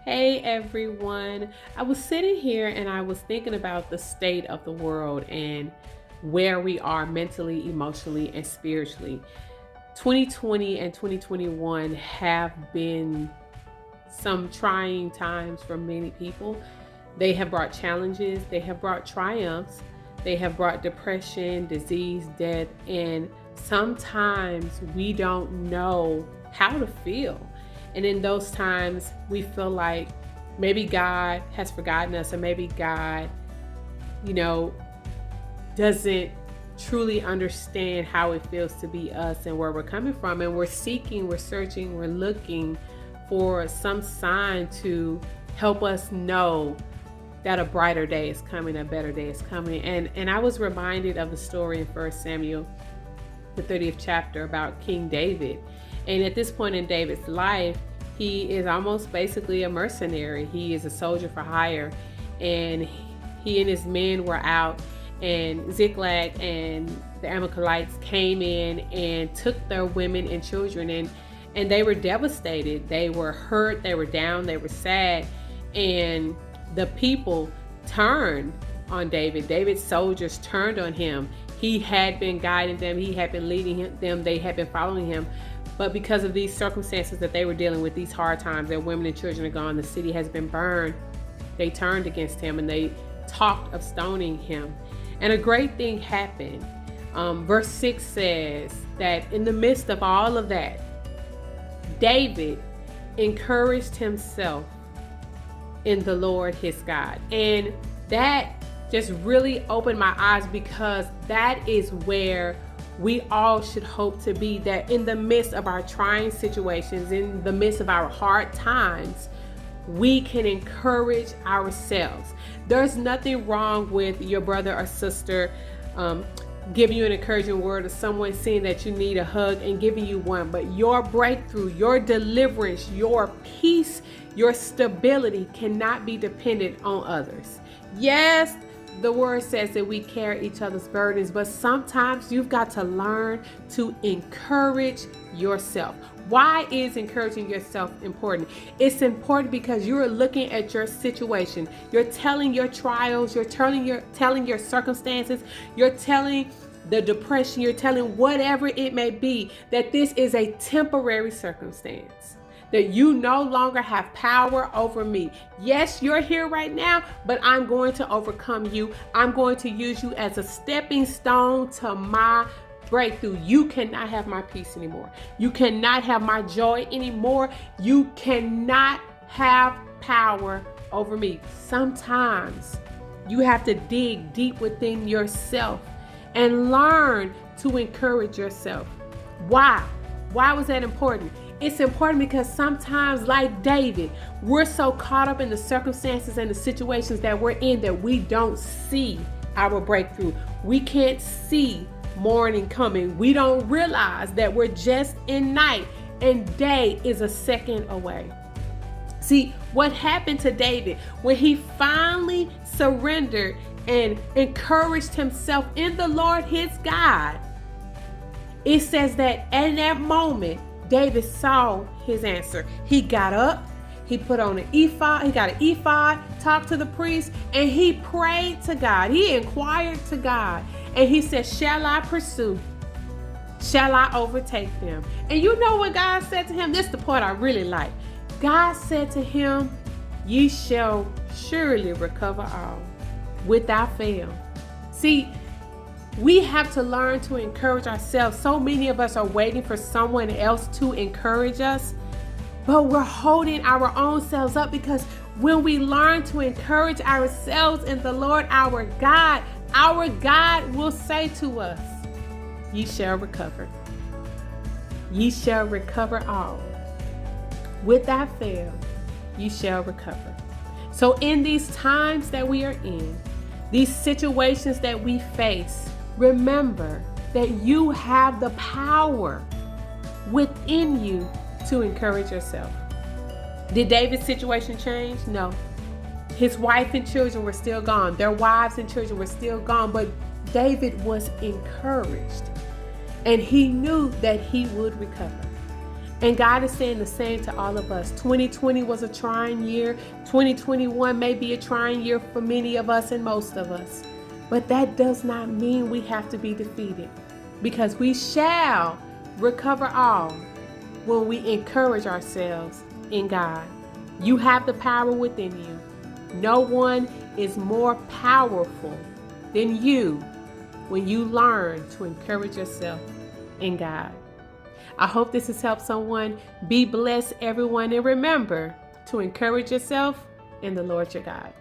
Hey everyone. I was sitting here and I was thinking about the state of the world and where we are mentally, emotionally, and spiritually. 2020 and 2021 have been some trying times for many people. They have brought challenges, they have brought triumphs, they have brought depression, disease, death, and sometimes we don't know how to feel. And in those times, we feel like maybe God has forgotten us, or maybe God, you know, doesn't truly understand how it feels to be us and where we're coming from. And we're seeking, we're searching, we're looking for some sign to help us know that a brighter day is coming, a better day is coming. And I was reminded of the story in 1 Samuel, the 30th chapter, about King David. And at this point in David's life, he is almost basically a mercenary. He is a soldier for hire. And he and his men were out, and Ziklag and the Amalekites came in and took their women and children, and they were devastated. They were hurt, they were down, they were sad. And the people turned on David. David's soldiers turned on him. He had been guiding them, he had been leading them, they had been following him. But because of these circumstances that they were dealing with, these hard times, their women and children are gone, the city has been burned, they turned against him and they talked of stoning him. And a great thing happened. Verse 6 says that in the midst of all of that, David encouraged himself in the Lord his God. And that just really opened my eyes, because that is where we all should hope to be, that in the midst of our trying situations, in the midst of our hard times, we can encourage ourselves. There's nothing wrong with your brother or sister giving you an encouraging word, or someone saying that you need a hug and giving you one. But your breakthrough, your deliverance, your peace, your stability cannot be dependent on others. Yes, the word says that we carry each other's burdens, but sometimes you've got to learn to encourage yourself. Why is encouraging yourself important? It's important because you're looking at your situation. You're telling your trials, you're telling your circumstances, you're telling the depression, you're telling whatever it may be, that this is a temporary circumstance, that you no longer have power over me. Yes, you're here right now, but I'm going to overcome you. I'm going to use you as a stepping stone to my breakthrough. You cannot have my peace anymore. You cannot have my joy anymore. You cannot have power over me. Sometimes you have to dig deep within yourself and learn to encourage yourself. Why? Why was that important? It's important because sometimes, like David, we're so caught up in the circumstances and the situations that we're in that we don't see our breakthrough. We can't see morning coming. We don't realize that we're just in night and day is a second away. See, what happened to David when he finally surrendered and encouraged himself in the Lord his God? It says that in that moment, David saw his answer. He got up, he put on an ephod, he got an ephod, talked to the priest, and he prayed to God. He inquired to God, and he said, shall I pursue? Shall I overtake them? And you know what God said to him? This is the part I really like. God said to him, ye shall surely recover all without fail. See, we have to learn to encourage ourselves. So many of us are waiting for someone else to encourage us, but we're holding our own selves up, because when we learn to encourage ourselves in the Lord our God will say to us, ye shall recover. Ye shall recover all. Without fail, ye shall recover. So in these times that we are in, these situations that we face, remember that you have the power within you to encourage yourself. Did David's situation change? No. His wife and children were still gone. Their wives and children were still gone, but David was encouraged, and he knew that he would recover. And God is saying the same to all of us. 2020 was a trying year. 2021 may be a trying year for many of us and most of us. But that does not mean we have to be defeated, because we shall recover all when we encourage ourselves in God. You have the power within you. No one is more powerful than you when you learn to encourage yourself in God. I hope this has helped someone. Be blessed, everyone, and remember to encourage yourself in the Lord your God.